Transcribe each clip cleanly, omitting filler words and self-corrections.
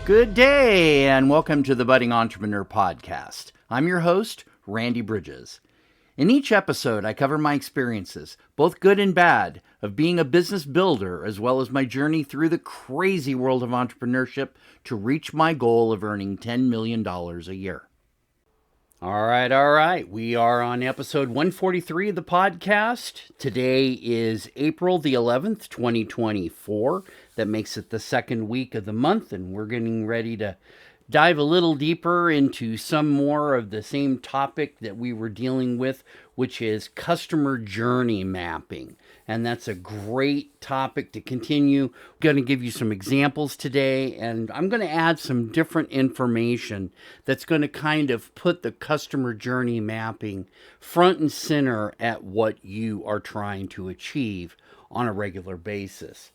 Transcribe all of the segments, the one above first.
Good day, and welcome to the Budding Entrepreneur Podcast. I'm your host, Randy Bridges. In each episode, I cover my experiences, both good and bad, of being a business builder, as well as my journey through the crazy world of entrepreneurship to reach my goal of earning $10 million a year. All right. We are on episode 143 of the podcast. Today is April the 11th, 2024. That makes it the second week of the month, and we're getting ready to dive a little deeper into some more of the same topic that we were dealing with, which is customer journey mapping. And that's a great topic to continue. I'm going to give you some examples today, and I'm going to add some different information that's going to kind of put the customer journey mapping front and center at what you are trying to achieve on a regular basis.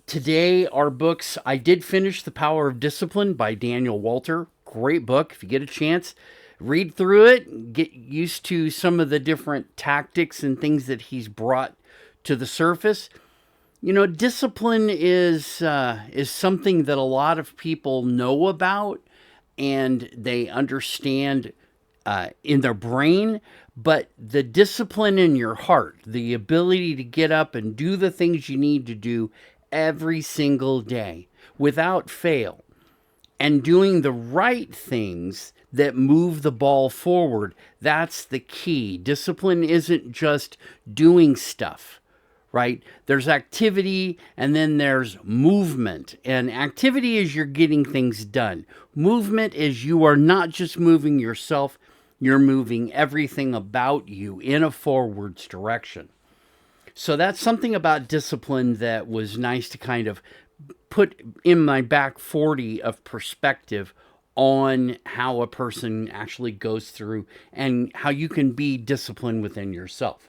Today, our books, I did finish The Power of Discipline by Daniel Walter. Great book. If you get a chance, read through it, get used to some of the different tactics and things that he's brought to the surface. You know, discipline is something that a lot of people know about and they understand in their brain, but the discipline in your heart, the ability to get up and do the things you need to do every single day without fail, and doing the right things that move the ball forward, that's the key. Discipline isn't just doing stuff, right? There's activity and then there's movement. And activity is you're getting things done. Movement is you are not just moving yourself, you're moving everything about you in a forwards direction. So that's something about discipline that was nice to kind of put in my back 40 of perspective on how a person actually goes through and how you can be disciplined within yourself.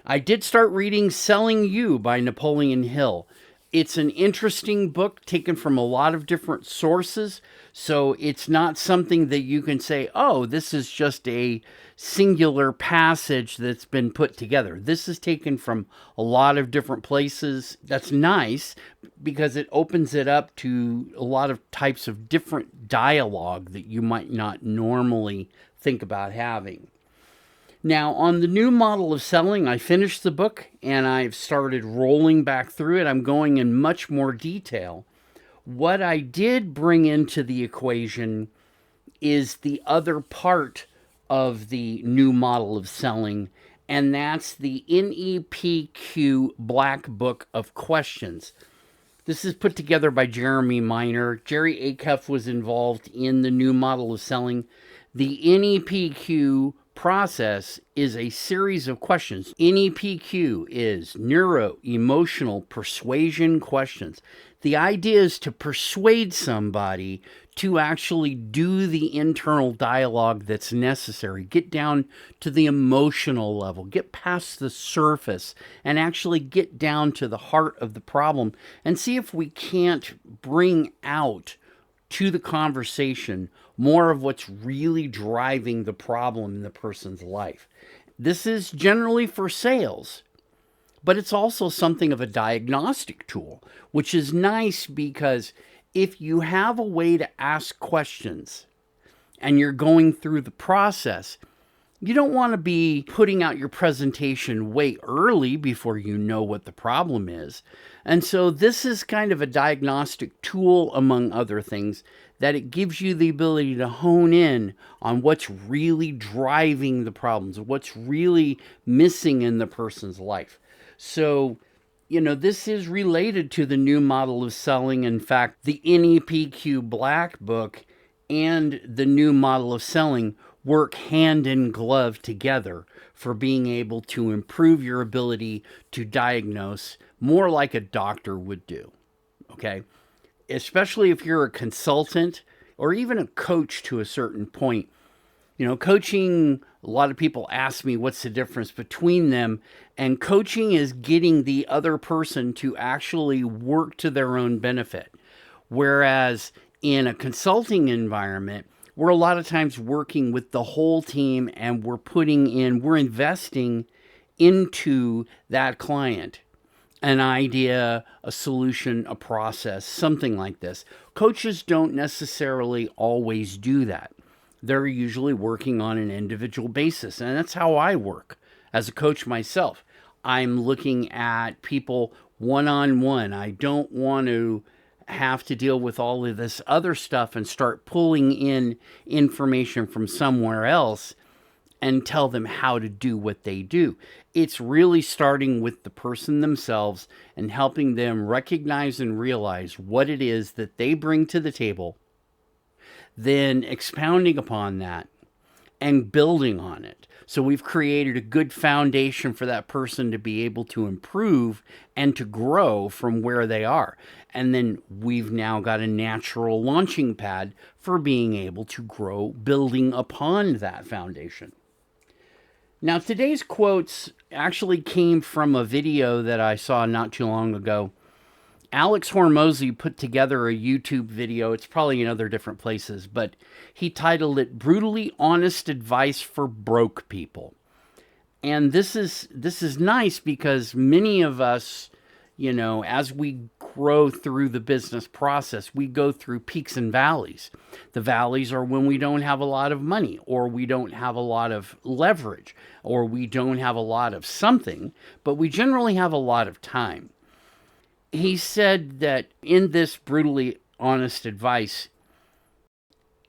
I did start reading Selling You by Napoleon Hill. It's an interesting book taken from a lot of different sources. So it's not something that you can say, oh, this is just a singular passage that's been put together. This is taken from a lot of different places. That's nice because it opens it up to a lot of types of different dialogue that you might not normally think about having. Now, on the new model of selling, I finished the book and I've started rolling back through it. I'm going in much more detail. What I did bring into the equation is the other part of the new model of selling, and that's the NEPQ Black Book of Questions. This is put together by Jeremy Miner. Jerry Acuff was involved in the new model of selling. The NEPQ process is a series of questions. NEPQ is neuro-emotional persuasion questions. The idea is to persuade somebody to actually do the internal dialogue that's necessary. Get down to the emotional level, get past the surface, and actually get down to the heart of the problem and see if we can't bring out to the conversation more of what's really driving the problem in the person's life. This is generally for sales, but it's also something of a diagnostic tool, which is nice because if you have a way to ask questions and you're going through the process, you don't want to be putting out your presentation way early before you know what the problem is. And so this is kind of a diagnostic tool, among other things, that it gives you the ability to hone in on what's really driving the problems, what's really missing in the person's life. So, you know, this is related to the new model of selling. In fact, the NEPQ Black Book and the new model of selling work hand in glove together for being able to improve your ability to diagnose more like a doctor would do, okay? Especially if you're a consultant or even a coach to a certain point. You know, coaching, a lot of people ask me what's the difference between them, and coaching is getting the other person to actually work to their own benefit. Whereas in a consulting environment, we're a lot of times working with the whole team and we're investing into that client. an idea, a solution, a process, something like this. Coaches don't necessarily always do that. They're usually working on an individual basis, and that's how I work as a coach myself. I'm looking at people one-on-one. I don't want to have to deal with all of this other stuff and start pulling in information from somewhere else and tell them how to do what they do. It's really starting with the person themselves and helping them recognize and realize what it is that they bring to the table, then expounding upon that and building on it. So we've created a good foundation for that person to be able to improve and to grow from where they are. And then we've now got a natural launching pad for being able to grow, building upon that foundation. Now, today's quotes actually came from a video that I saw not too long ago. Alex Hormozy put together a YouTube video. It's probably in other different places, but he titled it "Brutally Honest Advice for Broke People." And this is nice because many of us, as we grow through the business process, we go through peaks and valleys. The valleys are when we don't have a lot of money, or we don't have a lot of leverage, or we don't have a lot of something, but we generally have a lot of time. He said that in this brutally honest advice,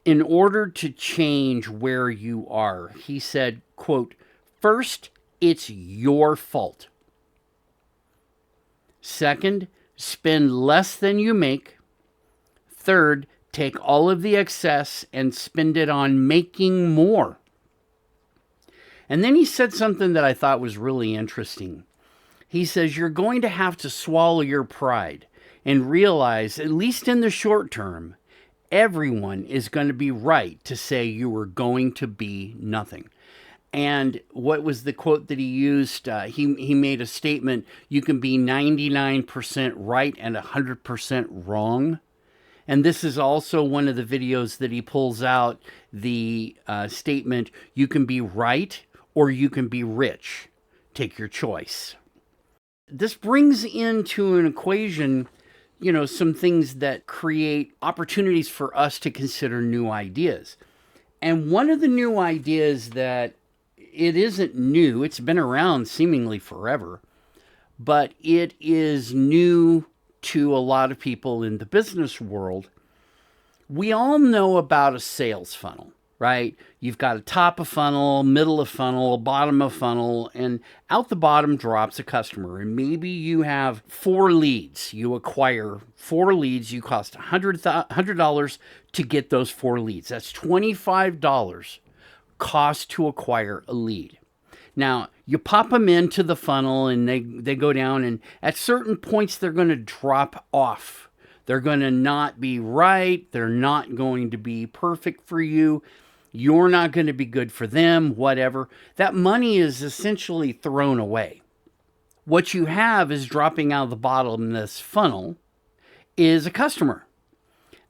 in order to change where you are, he said, quote, "First, it's your fault. Second, spend less than you make. Third, take all of the excess and spend it on making more." And then he said something that I thought was really interesting. He says, you're going to have to swallow your pride and realize, at least in the short term, everyone is going to be right to say you were going to be nothing. And what was the quote that he used? He made a statement, you can be 99% right and 100% wrong. And this is also one of the videos that he pulls out the statement, you can be right or you can be rich. Take your choice. This brings into an equation, some things that create opportunities for us to consider new ideas. And one of the new ideas that it isn't new, it's been around seemingly forever, but it is new to a lot of people in the business world. We all know about a sales funnel, right? You've got a top of funnel, middle of funnel, bottom of funnel, and out the bottom drops a customer. And maybe you have 4 leads. You acquire 4 leads. You cost $100 to get those 4 leads. That's $25 cost to acquire a lead. Now, you pop them into the funnel and they go down, and at certain points, they're going to drop off. They're going to not be right. They're not going to be perfect for you. You're not going to be good for them, whatever. That money is essentially thrown away. What you have is dropping out of the bottom of this funnel is a customer.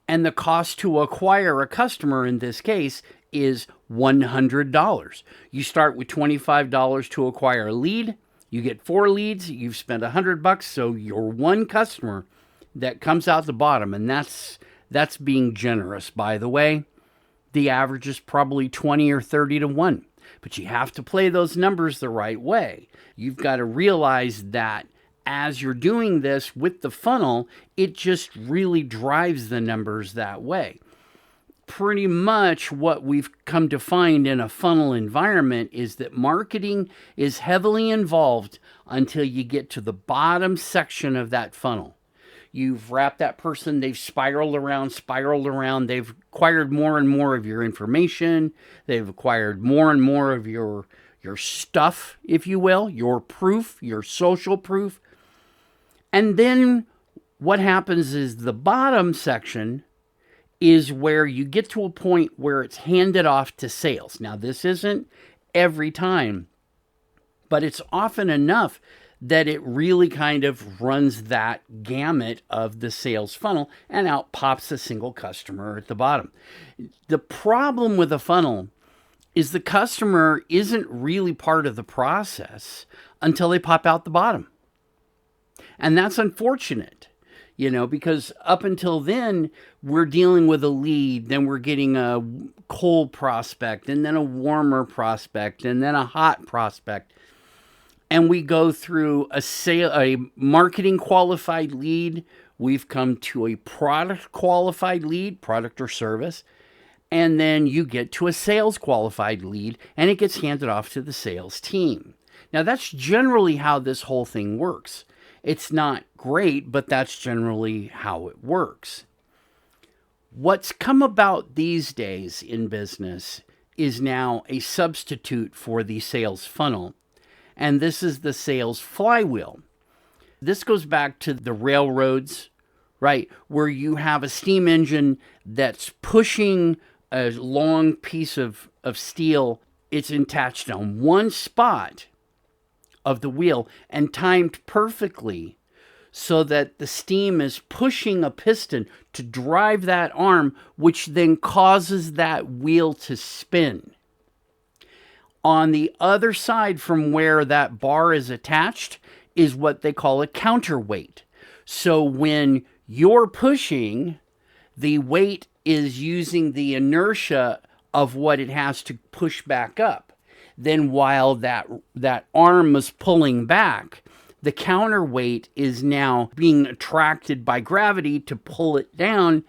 And the cost to acquire a customer in this case is $100. You start with $25 to acquire a lead. You get 4 leads. You've spent $100. So you're one customer that comes out the bottom. And that's being generous, by the way. The average is probably 20 or 30 to 1. But you have to play those numbers the right way. You've got to realize that as you're doing this with the funnel, it just really drives the numbers that way. Pretty much what we've come to find in a funnel environment is that marketing is heavily involved until you get to the bottom section of that funnel. You've wrapped that person, they've spiraled around, they've acquired more and more of your information, they've acquired more and more of your stuff, if you will, your proof, your social proof. And then what happens is the bottom section is where you get to a point where it's handed off to sales. Now, this isn't every time, but it's often enough that it really kind of runs that gamut of the sales funnel, and out pops a single customer at the bottom. The problem with a funnel is the customer isn't really part of the process until they pop out the bottom. And that's unfortunate, because up until then, we're dealing with a lead, then we're getting a cold prospect, and then a warmer prospect, and then a hot prospect. And we go through a marketing qualified lead. We've come to a product qualified lead, product or service. And then you get to a sales qualified lead, and it gets handed off to the sales team. Now, that's generally how this whole thing works. It's not great, but that's generally how it works. What's come about these days in business is now a substitute for the sales funnel, and this is the sales flywheel. This goes back to the railroads, right, where you have a steam engine that's pushing a long piece of steel. It's attached on one spot of the wheel and timed perfectly so that the steam is pushing a piston to drive that arm, which then causes that wheel to spin. On the other side from where that bar is attached is what they call a counterweight. So when you're pushing, the weight is using the inertia of what it has to push back up. Then while that arm is pulling back, the counterweight is now being attracted by gravity to pull it down,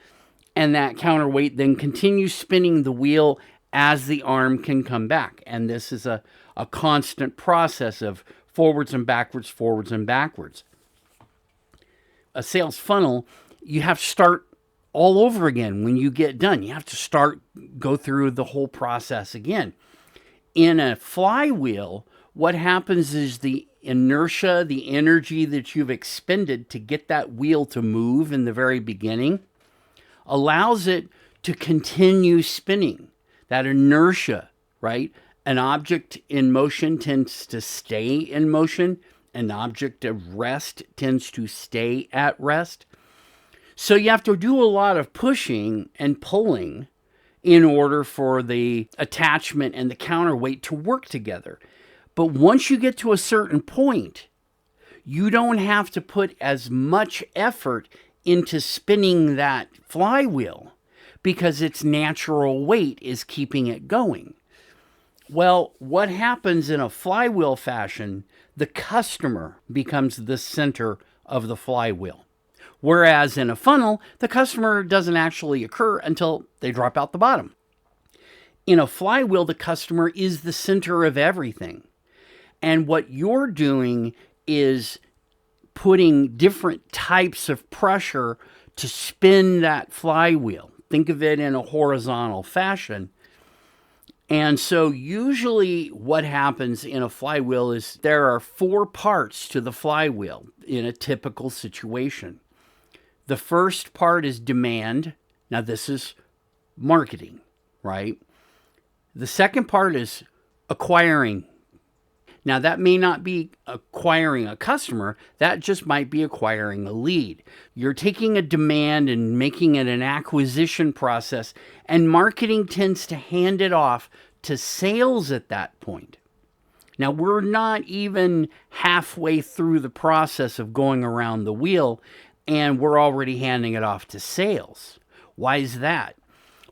and that counterweight then continues spinning the wheel as the arm can come back. And this is a constant process of forwards and backwards, forwards and backwards. A sales funnel, you have to start all over again when you get done. You have to go through the whole process again. In a flywheel, what happens is the inertia, the energy that you've expended to get that wheel to move in the very beginning, allows it to continue spinning. That inertia, right? An object in motion tends to stay in motion. An object of rest tends to stay at rest. So you have to do a lot of pushing and pulling in order for the attachment and the counterweight to work together. But once you get to a certain point, you don't have to put as much effort into spinning that flywheel because its natural weight is keeping it going. Well, what happens in a flywheel fashion, the customer becomes the center of the flywheel. Whereas in a funnel, the customer doesn't actually occur until they drop out the bottom. In a flywheel, the customer is the center of everything. And what you're doing is putting different types of pressure to spin that flywheel. Think of it in a horizontal fashion. And so usually what happens in a flywheel is there are 4 parts to the flywheel in a typical situation. The first part is demand. Now, this is marketing, right? The second part is acquiring. Now, that may not be acquiring a customer. That just might be acquiring a lead. You're taking a demand and making it an acquisition process, and marketing tends to hand it off to sales at that point. Now, we're not even halfway through the process of going around the wheel, and we're already handing it off to sales. Why is that?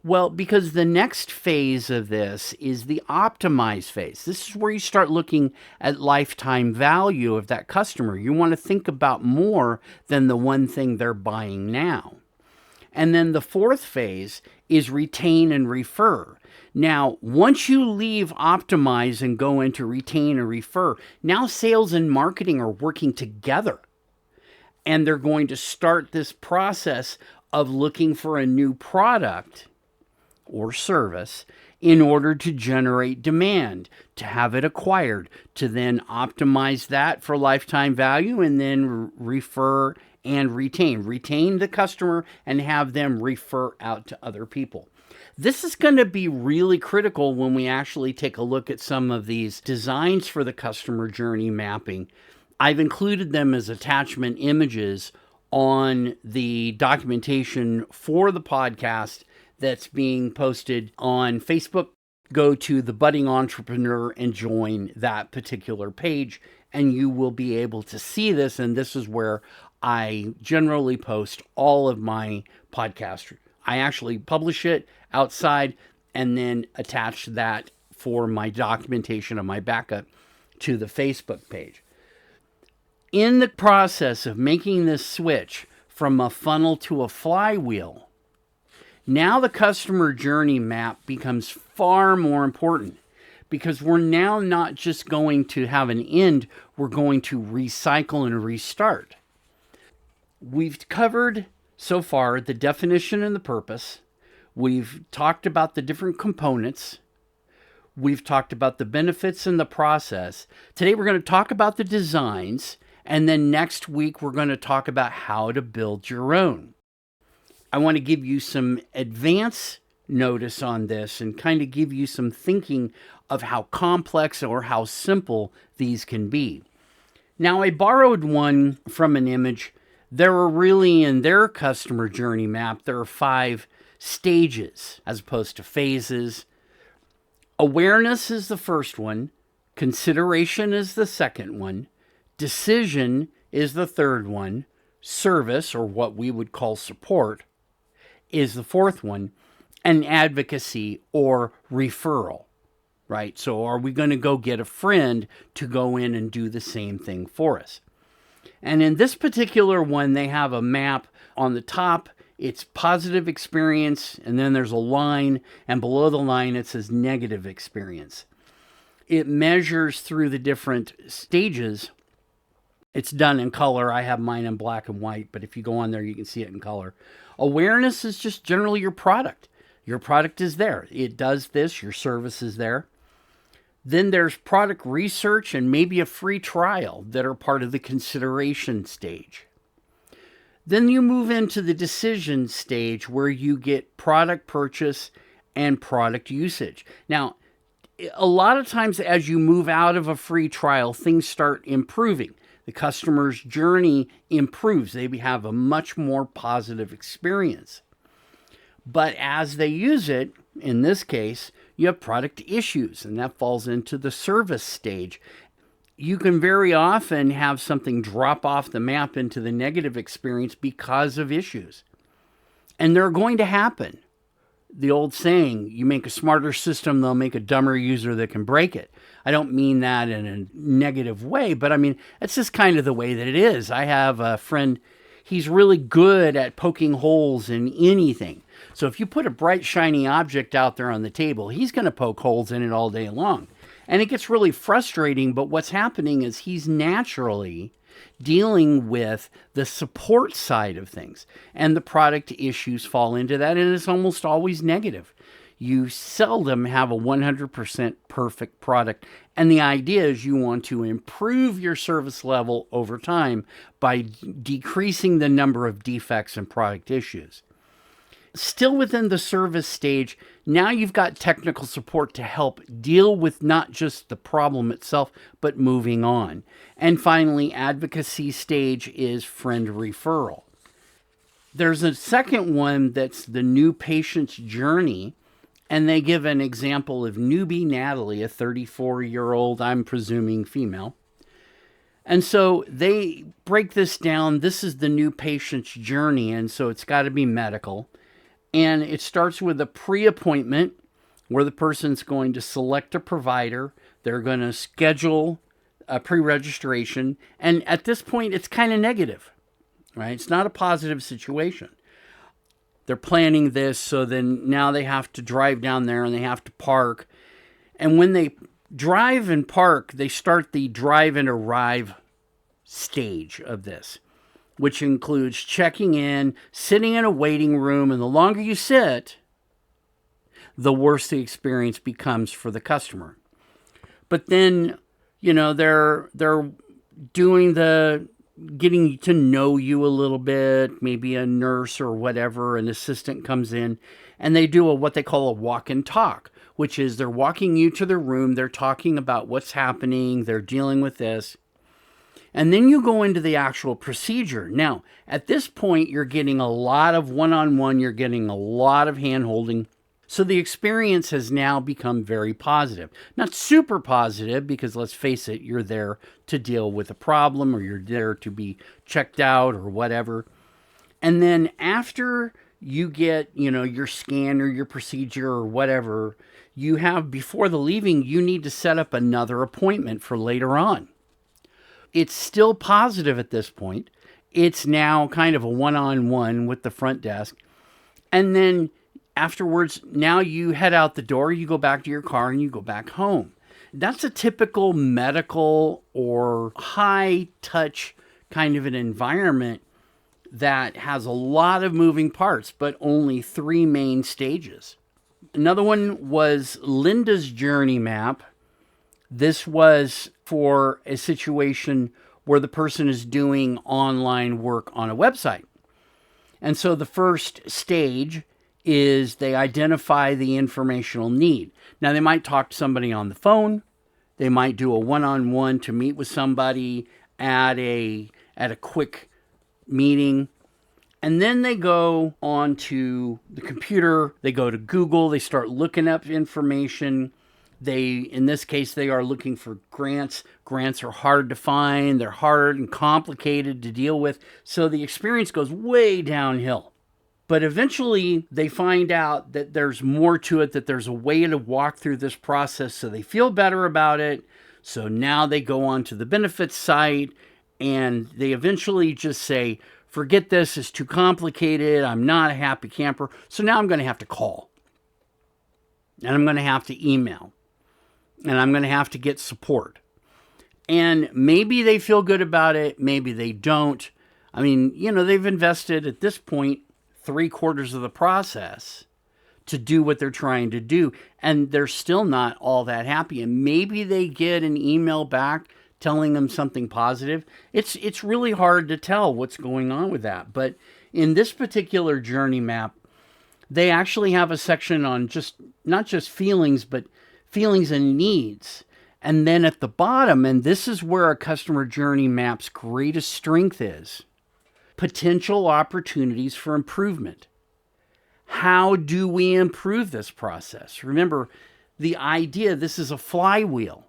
Well, because the next phase of this is the optimize phase. This is where you start looking at lifetime value of that customer. You want to think about more than the one thing they're buying now. And then the fourth phase is retain and refer. Now, once you leave optimize and go into retain and refer, now sales and marketing are working together. And they're going to start this process of looking for a new product or service in order to generate demand, to have it acquired, to then optimize that for lifetime value, and then refer and retain. Retain the customer and have them refer out to other people. This is going to be really critical when we actually take a look at some of these designs for the customer journey mapping. I've included them as attachment images on the documentation for the podcast that's being posted on Facebook. Go to The Budding Entrepreneur and join that particular page, and you will be able to see this. And this is where I generally post all of my podcasts. I actually publish it outside and then attach that for my documentation of my backup to the Facebook page. In the process of making this switch from a funnel to a flywheel, now the customer journey map becomes far more important, because we're now not just going to have an end, we're going to recycle and restart. We've covered so far the definition and the purpose. We've talked about the different components. We've talked about the benefits and the process. Today we're going to talk about the designs, and then next week we're going to talk about how to build your own. I want to give you some advance notice on this and kind of give you some thinking of how complex or how simple these can be. Now, I borrowed one from an image. There are really, in their customer journey map, there are 5 stages as opposed to phases. Awareness is the first one. Consideration is the second one. Decision is the third one. Service, or what we would call support, is the fourth one. And advocacy or referral, right? So are we going to go get a friend to go in and do the same thing for us? And in this particular one, they have a map on the top. It's positive experience, and then there's a line, and below the line it says negative experience. It measures through the different stages. It's done in color. I have mine in black and white, but if you go on there, you can see it in color. Awareness is just generally your product. Your product is there. It does this. Your service is there. Then there's product research and maybe a free trial that are part of the consideration stage. Then you move into the decision stage where you get product purchase and product usage. Now, a lot of times as you move out of a free trial, things start improving. The customer's journey improves. They have a much more positive experience. But as they use it, in this case, you have product issues, and that falls into the service stage. You can very often have something drop off the map into the negative experience because of issues. And they're going to happen. The old saying, you make a smarter system, they'll make a dumber user that can break it. I don't mean that in a negative way, but I mean, that's just kind of the way that it is. I have a friend, he's really good at poking holes in anything. So if you put a bright, shiny object out there on the table, he's going to poke holes in it all day long. And it gets really frustrating, but what's happening is he's naturally dealing with the support side of things. And the product issues fall into that, and it's almost always negative. You seldom have a 100% perfect product. And the idea is you want to improve your service level over time by decreasing the number of defects and product issues. Still within the service stage, now you've got technical support to help deal with not just the problem itself, but moving on. And finally, advocacy stage is friend referral. There's a second one that's the new patient's journey, and they give an example of newbie Natalie, a 34-year-old, I'm presuming female. And so they break this down. This is the new patient's journey, and so it's got to be medical. And it starts with a pre-appointment where the person's going to select a provider. They're going to schedule a pre-registration. And at this point, it's kind of negative, right? It's not a positive situation. They're planning this, so then now they have to drive down there and they have to park. And when they drive and park, they start the drive and arrive stage of this, which includes checking in, sitting in a waiting room, and the longer you sit, the worse the experience becomes for the customer. But then, they're doing the getting to know you a little bit, maybe a nurse or whatever, an assistant comes in, and they do what they call a walk and talk, which is they're walking you to their room, they're talking about what's happening, they're dealing with this. And then you go into the actual procedure. Now, at this point, you're getting a lot of one-on-one, you're getting a lot of hand-holding. So the experience has now become very positive. Not super positive because let's face it, you're there to deal with a problem or you're there to be checked out or whatever. And then after you get, your scan or your procedure or whatever, you have before the leaving, you need to set up another appointment for later on. It's still positive at this point. It's now kind of a one-on-one with the front desk. And then afterwards, now you head out the door, you go back to your car, and you go back home. That's a typical medical or high-touch kind of an environment that has a lot of moving parts, but only 3 main stages. Another one was Linda's journey map. This was for a situation where the person is doing online work on a website. And so the first stage is they identify the informational need. Now, they might talk to somebody on the phone. They might do a one-on-one to meet with somebody at a quick meeting. And then they go on to the computer. They go to Google. They start looking up information. In this case, they are looking for grants. Grants are hard to find. They're hard and complicated to deal with. So the experience goes way downhill. But eventually they find out that there's more to it, that there's a way to walk through this process so they feel better about it. So now they go on to the benefits site and they eventually just say, forget this, it's too complicated. I'm not a happy camper. So now I'm going to have to call. And I'm going to have to email. And I'm going to have to get support. And maybe they feel good about it. Maybe they don't. I mean, they've invested at this point 3/4 of the process to do what they're trying to do. And they're still not all that happy. And maybe they get an email back telling them something positive. It's really hard to tell what's going on with that. But in this particular journey map, they actually have a section on not just feelings, but feelings and needs. And then at the bottom, and this is where a customer journey map's greatest strength is, potential opportunities for improvement. How do we improve this process? Remember, the idea, this is a flywheel.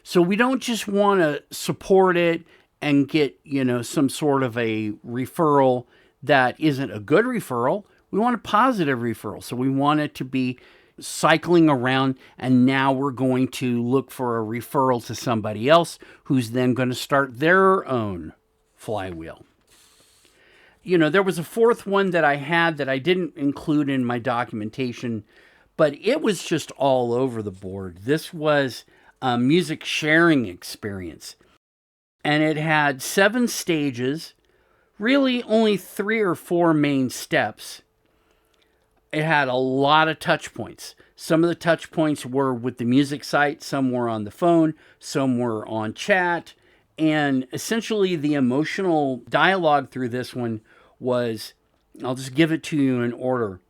So we don't just want to support it and get, some sort of a referral that isn't a good referral. We want a positive referral. So we want it to be cycling around, and now we're going to look for a referral to somebody else who's then going to start their own flywheel. There was a fourth one that I had that I didn't include in my documentation, but it was just all over the board. This was a music sharing experience, and it had 7 stages, really only 3 or 4 main steps. It had a lot of touch points. Some of the touch points were with the music site, some were on the phone, some were on chat, and essentially the emotional dialogue through this one was, I'll just give it to you in order,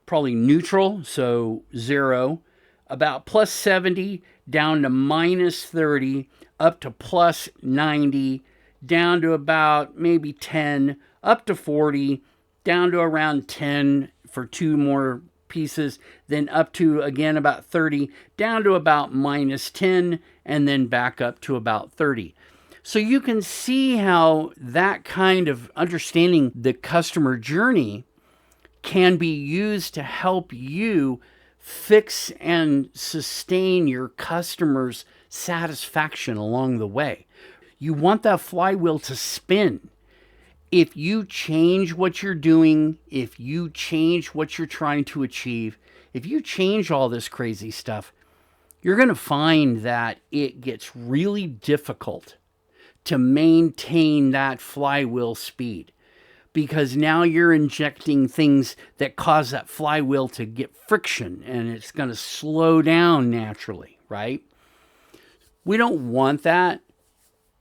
probably neutral, so 0, about plus 70, down to minus 30, up to plus 90, down to about maybe 10, up to 40, down to around 10 for 2 more pieces, then up to, again, about 30, down to about minus 10, and then back up to about 30. So you can see how that kind of understanding the customer journey can be used to help you fix and sustain your customers' satisfaction along the way. You want that flywheel to spin. If you change what you're doing, if you change what you're trying to achieve, if you change all this crazy stuff, you're going to find that it gets really difficult to maintain that flywheel speed, because now you're injecting things that cause that flywheel to get friction, and it's going to slow down naturally, right? We don't want that.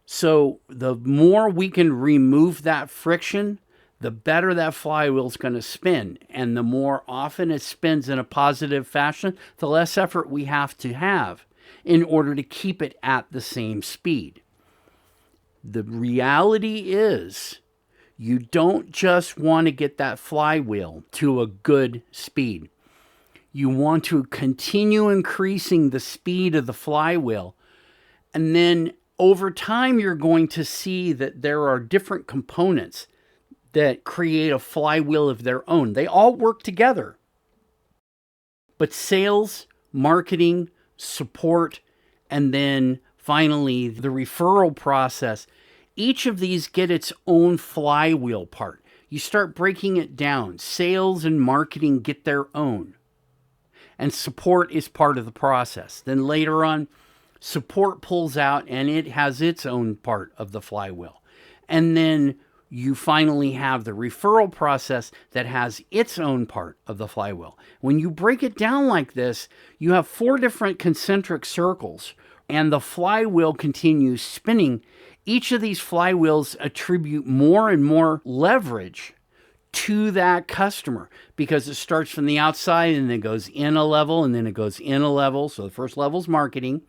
So the more we can remove that friction, the better that flywheel is going to spin. And the more often it spins in a positive fashion, the less effort we have to have in order to keep it at the same speed. The reality is, you don't just want to get that flywheel to a good speed. You want to continue increasing the speed of the flywheel. And then over time, you're going to see that there are different components that create a flywheel of their own. They all work together. But sales, marketing, support, and then finally the referral process, each of these get its own flywheel part. You start breaking it down. Sales and marketing get their own. And support is part of the process. Then later on, support pulls out and it has its own part of the flywheel. And then you finally have the referral process that has its own part of the flywheel. When you break it down like this, you have 4 different concentric circles, and the flywheel continues spinning. Each of these flywheels attribute more and more leverage to that customer because it starts from the outside and then goes in a level and then it goes in a level. So the first level is marketing.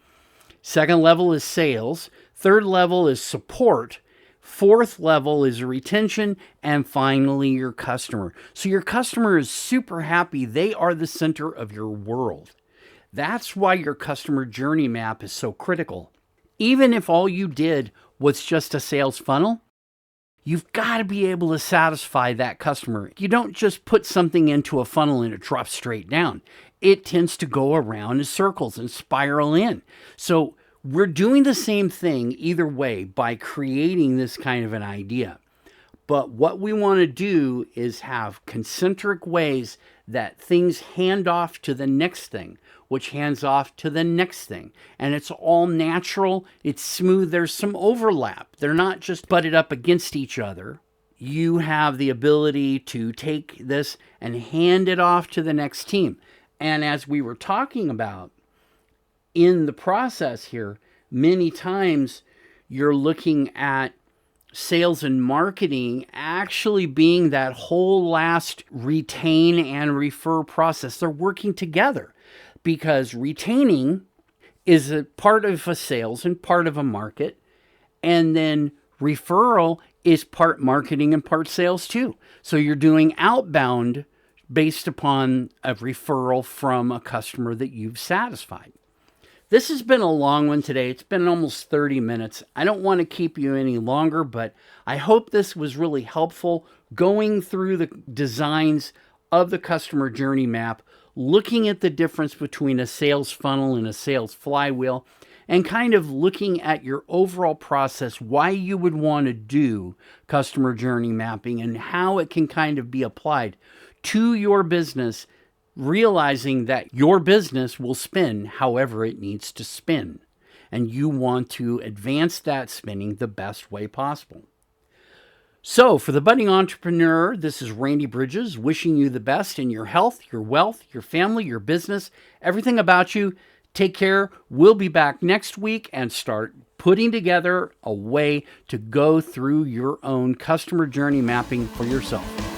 Second level is sales. Third level is support. Fourth level is retention. And finally, your customer. So your customer is super happy. They are the center of your world. That's why your customer journey map is so critical. Even if all you did was just a sales funnel, you've got to be able to satisfy that customer. You don't just put something into a funnel and it drops straight down. It tends to go around in circles and spiral in. So we're doing the same thing either way by creating this kind of an idea. But what we want to do is have concentric ways that things hand off to the next thing, which hands off to the next thing. And it's all natural. It's smooth. There's some overlap. They're not just butted up against each other. You have the ability to take this and hand it off to the next team. And as we were talking about in the process here, many times you're looking at sales and marketing actually being that whole last retain and refer process. They're working together because retaining is a part of a sales and part of a market. And then referral is part marketing and part sales too. So you're doing outbound based upon a referral from a customer that you've satisfied. This has been a long one today. It's been almost 30 minutes. I don't want to keep you any longer, but I hope this was really helpful going through the designs of the customer journey map, looking at the difference between a sales funnel and a sales flywheel, and kind of looking at your overall process, why you would want to do customer journey mapping and how it can kind of be applied to your business, realizing that your business will spin however it needs to spin. And you want to advance that spinning the best way possible. So for the budding entrepreneur, this is Randy Bridges wishing you the best in your health, your wealth, your family, your business, everything about you. Take care. We'll be back next week and start putting together a way to go through your own customer journey mapping for yourself.